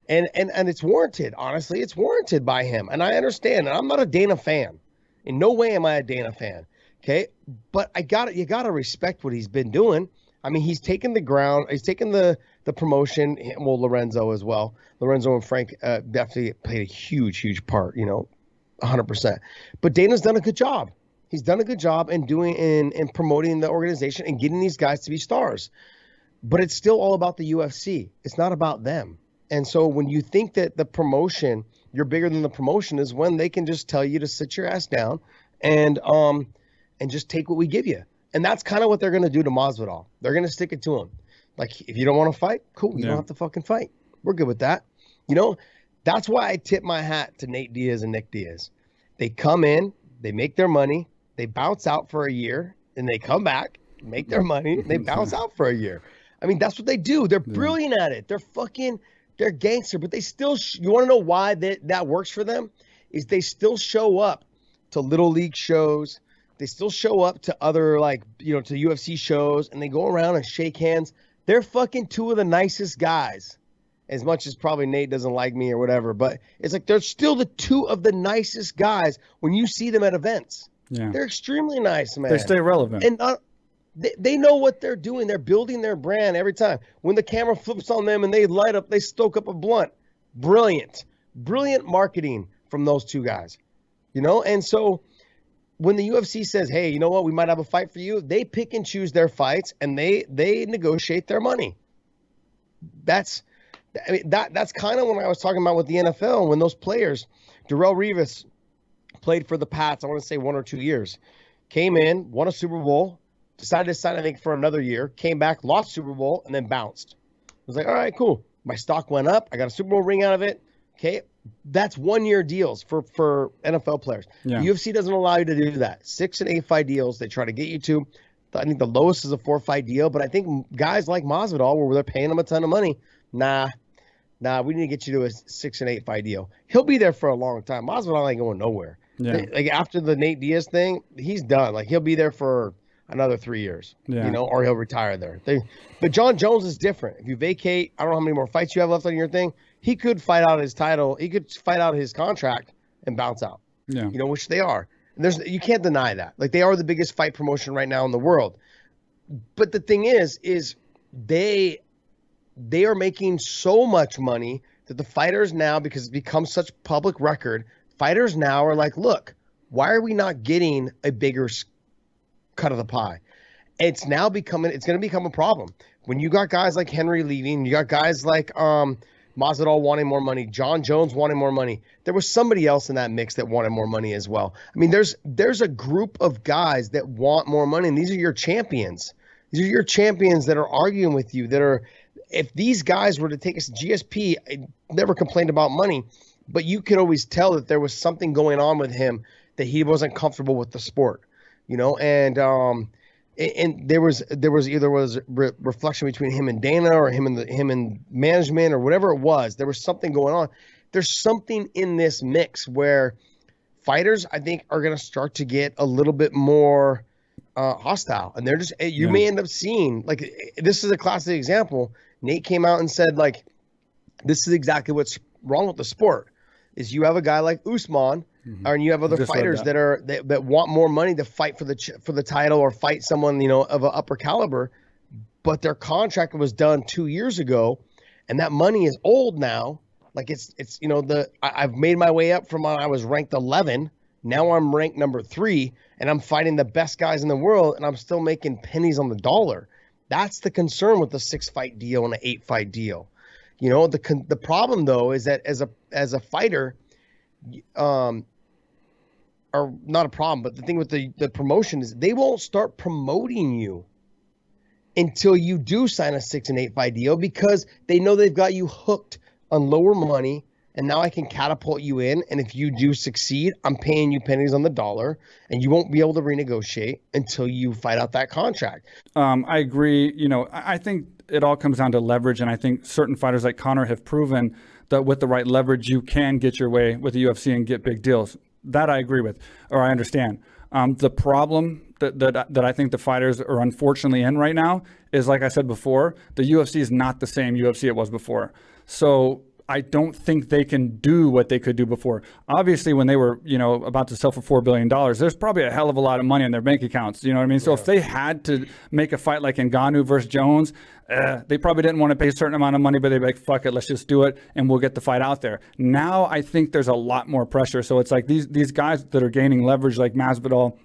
And it's warranted. Honestly, it's warranted by him. And I understand. And I'm not a Dana fan. In no way am I a Dana fan. Okay. But you gotta respect what he's been doing. I mean, he's taken the ground, he's taken the promotion. Well, Lorenzo as well. Lorenzo and Frank definitely played a huge part, 100%. But Dana's done a good job. He's done a good job in promoting the organization and getting these guys to be stars. But it's still all about the UFC. It's not about them. And so when you think that the promotion, you're bigger than the promotion, is when they can just tell you to sit your ass down and just take what we give you. And that's kind of what they're going to do to Masvidal. They're going to stick it to him. Like, if you don't want to fight, cool. You don't have to fucking fight. We're good with that. That's why I tip my hat to Nate Diaz and Nick Diaz. They come in, they make their money, they bounce out for a year, and they come back, make their money, they bounce out for a year. I mean, that's what they do. They're brilliant at it. They're gangster, but they still, you want to know why that works for them? Is they still show up to little league shows. They still show up to other, to UFC shows, and they go around and shake hands. They're fucking two of the nicest guys, as much as probably Nate doesn't like me or whatever. But it's like they're still the two of the nicest guys when you see them at events. Yeah. They're extremely nice, man. They stay relevant. And they know what they're doing. They're building their brand every time. When the camera flips on them and they light up, they stoke up a blunt. Brilliant marketing from those two guys. And so when the UFC says, hey, you know what, we might have a fight for you, they pick and choose their fights and they negotiate their money. That's kind of what I was talking about with the NFL, when those players, Darrelle Revis played for the Pats, I want to say 1 or 2 years, came in, won a Super Bowl, decided to sign, I think, for another year, came back, lost Super Bowl, and then bounced. I was like, all right, cool. My stock went up. I got a Super Bowl ring out of it. Okay. That's 1-year deals for NFL players. Yeah. The UFC doesn't allow you to do that. 6 and 8 fight deals. They try to get you to, I think the lowest is a 4-fight deal. But I think guys like Masvidal, where they're paying him a ton of money, nah, we need to get you to a 6 and 8 fight deal. He'll be there for a long time. Masvidal ain't going nowhere. Yeah. Like after the Nate Diaz thing, he's done. Like he'll be there for another 3 years, or he'll retire there. But John Jones is different. If you vacate, I don't know how many more fights you have left on your thing. He could fight out his title. He could fight out his contract and bounce out. Yeah, which they are. And you can't deny that. Like they are the biggest fight promotion right now in the world. But the thing is they are making so much money that the fighters now, because it's become such public record, fighters now are like, look, why are we not getting a bigger cut of the pie? It's going to become a problem. When you got guys like Henry leaving, you got guys like Masvidal wanting more money, John Jones wanting more money. There was somebody else in that mix that wanted more money as well. I mean, there's a group of guys that want more money, and these are your champions. These are your champions that are arguing with you, if these guys were to take us to GSP, I never complained about money, but you could always tell that there was something going on with him, that he wasn't comfortable with the sport, and there was either reflection between him and Dana, or him and management, or whatever it was. There was something going on. There's something in this mix where fighters, I think, are going to start to get a little bit more hostile, and they're just, may end up seeing, like, this is a classic example. Nate came out and said, like, this is exactly what's wrong with the sport, is you have a guy like Usman, and you have other fighters that want more money to fight for the title, or fight someone, of an upper caliber, but their contract was done 2 years ago, and that money is old now. Like it's I've made my way up from when I was ranked 11. Now I'm ranked number 3, and I'm fighting the best guys in the world, and I'm still making pennies on the dollar. That's the concern with the 6-fight deal and an 8-fight deal. The problem though is that as a fighter, or not a problem, but the thing with the promotion is they won't start promoting you until you do sign a 6 and 8 fight deal, because they know they've got you hooked on lower money, and now I can catapult you in. And if you do succeed, I'm paying you pennies on the dollar, and you won't be able to renegotiate until you fight out that contract. I agree. I think it all comes down to leverage. And I think certain fighters like Conor have proven that with the right leverage, you can get your way with the UFC and get big deals. That I agree with, or I understand. The problem that I think the fighters are unfortunately in right now is, like I said before, the UFC is not the same UFC it was before. So I don't think they can do what they could do before. Obviously, when they were, about to sell for $4 billion, there's probably a hell of a lot of money in their bank accounts. You know what I mean? So if they had to make a fight like Ngannou versus Jones, they probably didn't want to pay a certain amount of money, but they'd be like, fuck it, let's just do it, and we'll get the fight out there. Now I think there's a lot more pressure. So it's like these guys that are gaining leverage, like Masvidal,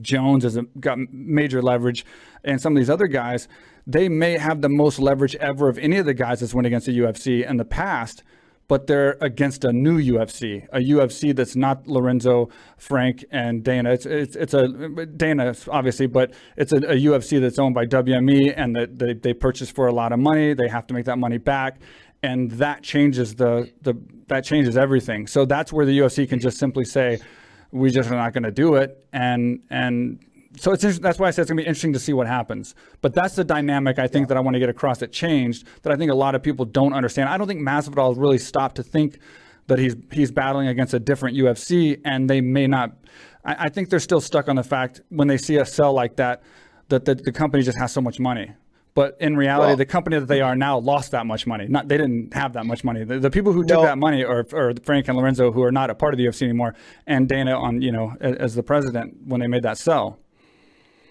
Jones has got major leverage, and some of these other guys, they may have the most leverage ever of any of the guys that's went against the UFC in the past, but they're against a new UFC, a UFC that's not Lorenzo, Frank, and Dana. It's a Dana, obviously, but it's a UFC that's owned by WME, and that they purchase for a lot of money. They have to make that money back, and that changes that changes everything. So that's where the UFC can just simply say, we just are not going to do it, and so that's why I said it's going to be interesting to see what happens. But that's the dynamic I think that I want to get across that changed, that I think a lot of people don't understand. I don't think Masvidal has really stopped to think that he's battling against a different UFC, and they may not. I think they're still stuck on the fact when they see a sell like that the company just has so much money. But in reality, the company that they are now lost that much money. They didn't have that much money. The people who took that money are Frank and Lorenzo, who are not a part of the UFC anymore, and Dana as the president when they made that sell.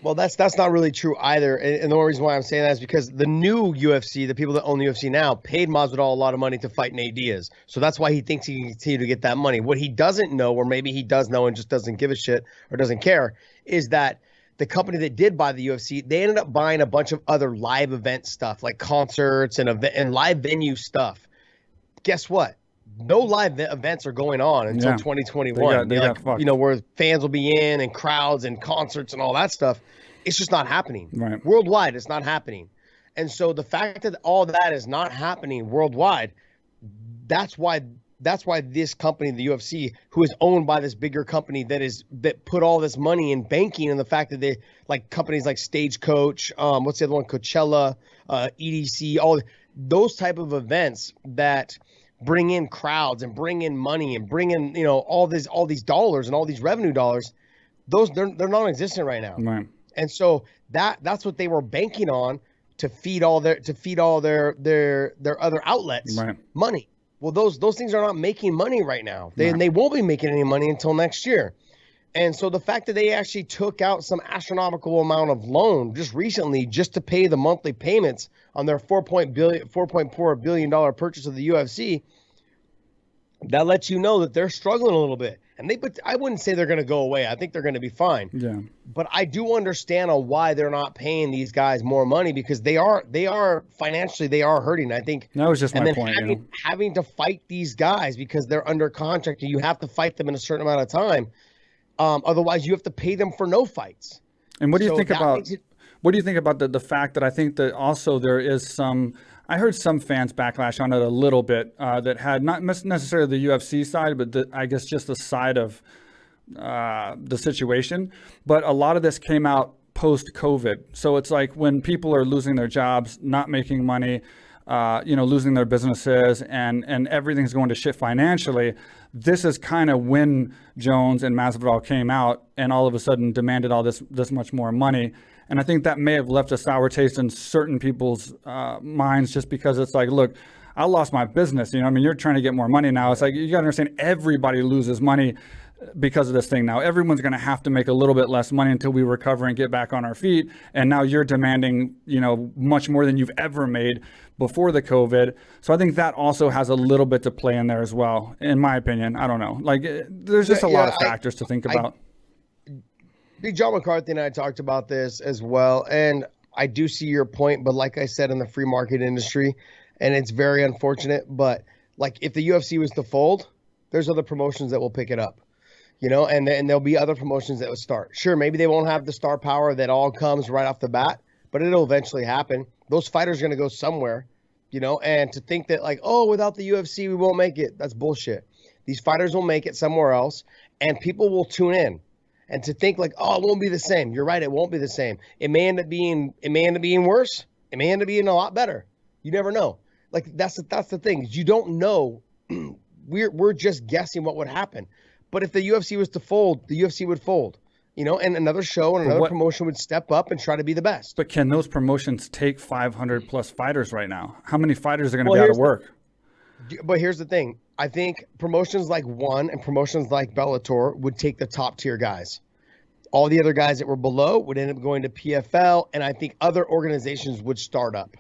Well, that's not really true either. And the only reason why I'm saying that is because the new UFC, the people that own the UFC now, paid Masvidal a lot of money to fight Nate Diaz. So that's why he thinks he can continue to get that money. What he doesn't know, or maybe he does know and just doesn't give a shit or doesn't care, is that the company that did buy the UFC, they ended up buying a bunch of other live event stuff, like concerts and live venue stuff. Guess what? No live events are going on until 2021. Where fans will be in and crowds and concerts and all that stuff. It's just not happening. Right. Worldwide, it's not happening. And so the fact that all that is not happening worldwide, that's why this company, the UFC, who is owned by this bigger company that put all this money in banking, and the fact that they, like companies like Stagecoach, what's the other one, Coachella, EDC, all those type of events that bring in crowds and bring in money and bring in all these dollars and all these revenue dollars, they're non-existent right now. Right. And so that's what they were banking on to feed all their other outlets money. Well, those things are not making money right now. They won't be making any money until next year. And so the fact that they actually took out some astronomical amount of loan just recently just to pay the monthly payments on their $4.4 billion purchase of the UFC, that lets you know that they're struggling a little bit. But I wouldn't say they're going to go away. I think they're going to be fine. Yeah. But I do understand on why they're not paying these guys more money, because they are financially, they are hurting. I think that was just my point. Having to fight these guys because they're under contract, and you have to fight them in a certain amount of time. Otherwise, you have to pay them for no fights. And what do you think about the fact that I think that also there is some, I heard some fans backlash on it a little bit that had not necessarily the UFC side, but I guess just the side of the situation. But a lot of this came out post-COVID. So it's like when people are losing their jobs, not making money, losing their businesses, and everything's going to shit financially. This is kind of when Jones and Masvidal came out and all of a sudden demanded all this much more money. And I think that may have left a sour taste in certain people's minds, just because it's like, look, I lost my business. You're trying to get more money now. It's like, you got to understand, everybody loses money because of this thing now. Everyone's going to have to make a little bit less money until we recover and get back on our feet. And now you're demanding, much more than you've ever made before the COVID. So I think that also has a little bit to play in there as well, in my opinion. I don't know. Like, there's just a lot of factors to think about. Big John McCarthy and I talked about this as well, and I do see your point, but like I said, in the free market industry, and it's very unfortunate, but like if the UFC was to fold, there's other promotions that will pick it up, and there'll be other promotions that will start. Sure, maybe they won't have the star power that all comes right off the bat, but it'll eventually happen. Those fighters are going to go somewhere, and to think that like, oh, without the UFC, we won't make it, that's bullshit. These fighters will make it somewhere else, and people will tune in. And to think like, oh, it won't be the same. You're right, it won't be the same. It may end up being worse. It may end up being a lot better. You never know. Like that's the thing. You don't know. We're just guessing what would happen. But if the UFC was to fold, the UFC would fold. And another show and another promotion would step up and try to be the best. But can those promotions take 500 plus fighters right now? How many fighters are going to be out of work? But here's the thing. I think promotions like One and promotions like Bellator would take the top tier guys. All the other guys that were below would end up going to PFL, and I think other organizations would start up.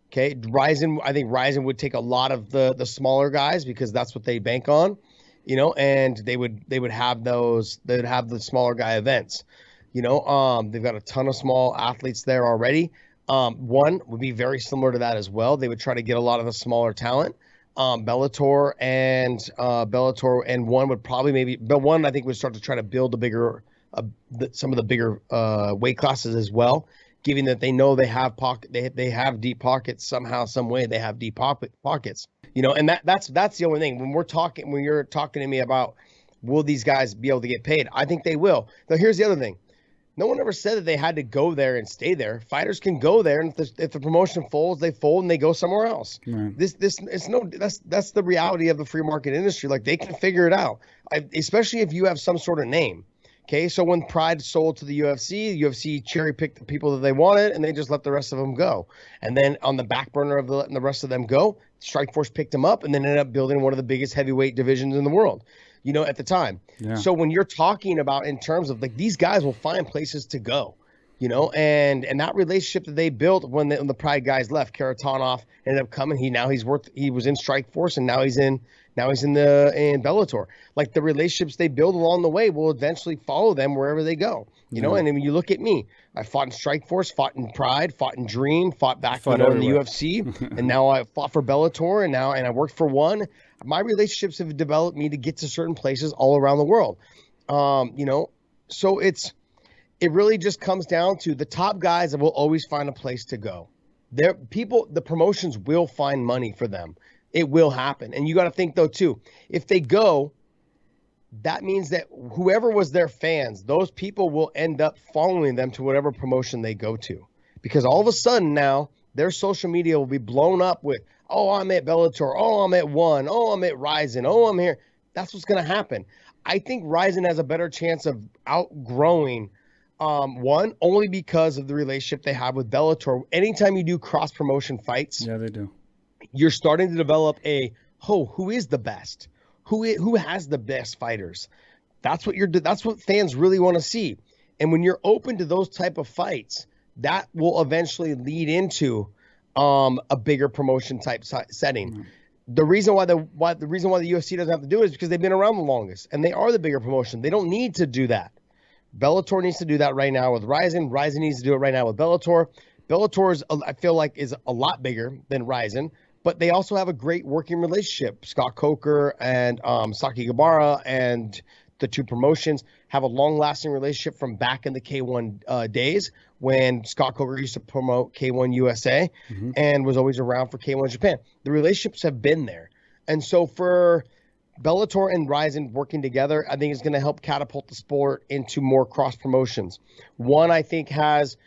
Okay, I think Ryzen would take a lot of the smaller guys because that's what they bank on, and they would have the smaller guy events. They've got a ton of small athletes there already. One would be very similar to that as well. They would try to get a lot of the smaller talent. Bellator and One would probably but One I think would start to try to build some of the bigger weight classes as well, given that they know they have they have deep pockets somehow, some way. They have deep pockets, and that's the only thing. When you're talking to me about will these guys be able to get paid, I think they will. Now here's the other thing. No one ever said that they had to go there and stay there. Fighters can go there, and if the promotion folds, they fold and they go somewhere else. Right. That's the reality of the free market industry. Like, they can figure it out, especially if you have some sort of name. Okay, so when Pride sold to the UFC cherry picked the people that they wanted, and they just let the rest of them go. And then on the back burner of letting the rest of them go, Strikeforce picked them up and then ended up building one of the biggest heavyweight divisions in the world, at the time. Yeah. So when you're talking about in terms of, like, these guys will find places to go, and that relationship that they built when the Pride guys left, Karatanov ended up coming. He was in Strikeforce, and now he's in Bellator. Like, the relationships they build along the way will eventually follow them wherever they go. And then when you look at me, I fought in Strikeforce, fought in Pride, fought in Dream, fought back in the UFC, and now I fought for Bellator, and I worked for One. My relationships have developed me to get to certain places all around the world. So it really just comes down to the top guys that will always find a place to go. The promotions will find money for them. It will happen. And you got to think, though, too, if they go, that means that whoever was their fans, those people will end up following them to whatever promotion they go to. Because all of a sudden now, their social media will be blown up with, oh, I'm at Bellator, oh, I'm at One, oh, I'm at Ryzen, oh, I'm here. That's what's going to happen. I think Ryzen has a better chance of outgrowing One, only because of the relationship they have with Bellator. Anytime you do cross-promotion fights. Yeah, they do. You're starting to develop who is the best? Who has the best fighters? That's what fans really want to see. And when you're open to those type of fights, that will eventually lead into a bigger promotion type setting. Mm-hmm. The reason why the UFC doesn't have to do it is because they've been around the longest, and they are the bigger promotion. They don't need to do that. Bellator needs to do that right now with Ryzen. Ryzen needs to do it right now with Bellator. Bellator I feel like is a lot bigger than Ryzen, but they also have a great working relationship. Scott Coker and Saki Gabara and the two promotions have a long-lasting relationship from back in the K1 days when Scott Coker used to promote K1 USA and was always around for K1 Japan. The relationships have been there. And so for Bellator and Ryzen working together, I think is going to help catapult the sport into more cross-promotions. One, I think, has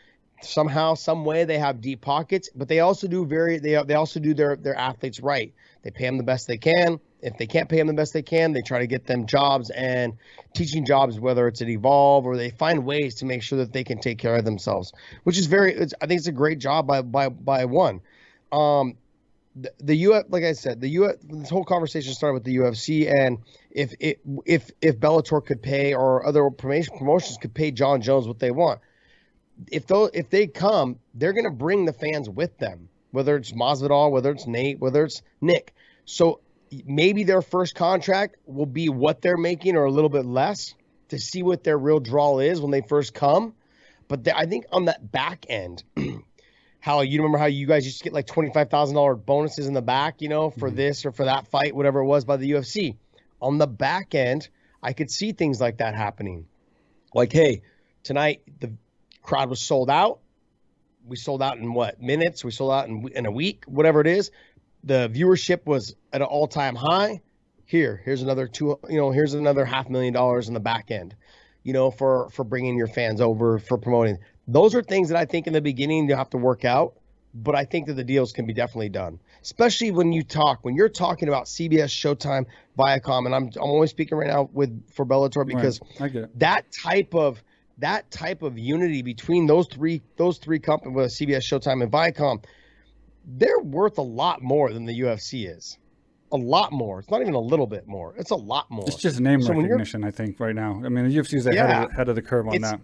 somehow, some way, they have deep pockets, but they also do they also do their athletes right. They pay them the best they can. If they can't pay them the best they can, they try to get them jobs and teaching jobs, whether it's at Evolve, or they find ways to make sure that they can take care of themselves, which is I think it's a great job by One. Like I said, this whole conversation started with the UFC, and if Bellator could pay, or other promotions could pay John Jones what they want, if they come, they're going to bring the fans with them, whether it's Masvidal, whether it's Nate, whether it's Nick. So maybe their first contract will be what they're making or a little bit less, to see what their real draw is when they first come. But I think on that back end, you remember how you guys used to get like $25,000 bonuses in the back, for this or for that fight, whatever it was, by the UFC. On the back end, I could see things like that happening. Like, hey, tonight the crowd was sold out. We sold out in minutes? We sold out in a week, whatever it is. The viewership was at an all-time high. Here's another here's another $500,000 in the back end, for bringing your fans over, for promoting. Those are things that I think in the beginning you have to work out, but I think that the deals can be definitely done, especially when you're talking about CBS, Showtime, Viacom, and I'm only speaking right now for Bellator, because right. I get it. that type of unity between those three companies, with CBS, Showtime, and Viacom, they're worth a lot more than the UFC is. a lot more. It's not even a little bit more. It's a lot more. It's just name So when you're- recognition, I think, right now. I mean, the UFC is Yeah. ahead of the curve on that.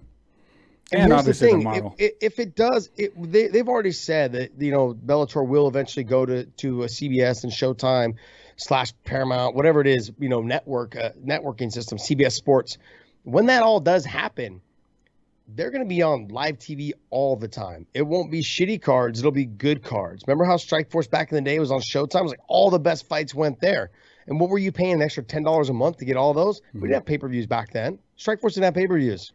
And And here's obviously the thing, model. if it does, they've already said that Bellator will eventually go to a CBS and Showtime / Paramount, whatever it is, networking system, CBS Sports. When that all does happen, they're going to be on live TV all the time. It won't be shitty cards. It'll be good cards. Remember how Strikeforce back in the day was on Showtime? It was like all the best fights went there. And what were you paying an extra $10 a month to get all those? We didn't have pay-per-views back then. Strikeforce didn't have pay-per-views.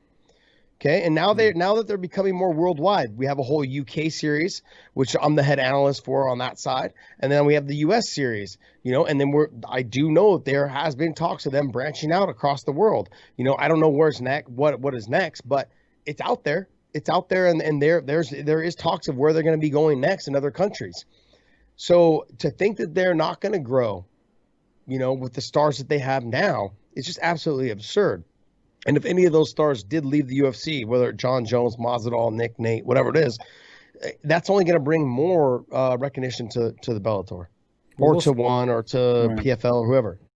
Okay, and now that they're becoming more worldwide, we have a whole UK series, which I'm the head analyst for on that side, and then we have the US series, and then I do know that there has been talks of them branching out across the world. I don't know where's next, what is next, but it's out there. It's out there, and there is talks of where they're going to be going next in other countries. So to think that they're not going to grow, with the stars that they have now, it's just absolutely absurd. And if any of those stars did leave the UFC, whether it's John Jones, Masvidal, Nick, Nate, whatever it is, that's only going to bring more recognition to the Bellator, or to ONE, or to PFL, or whoever.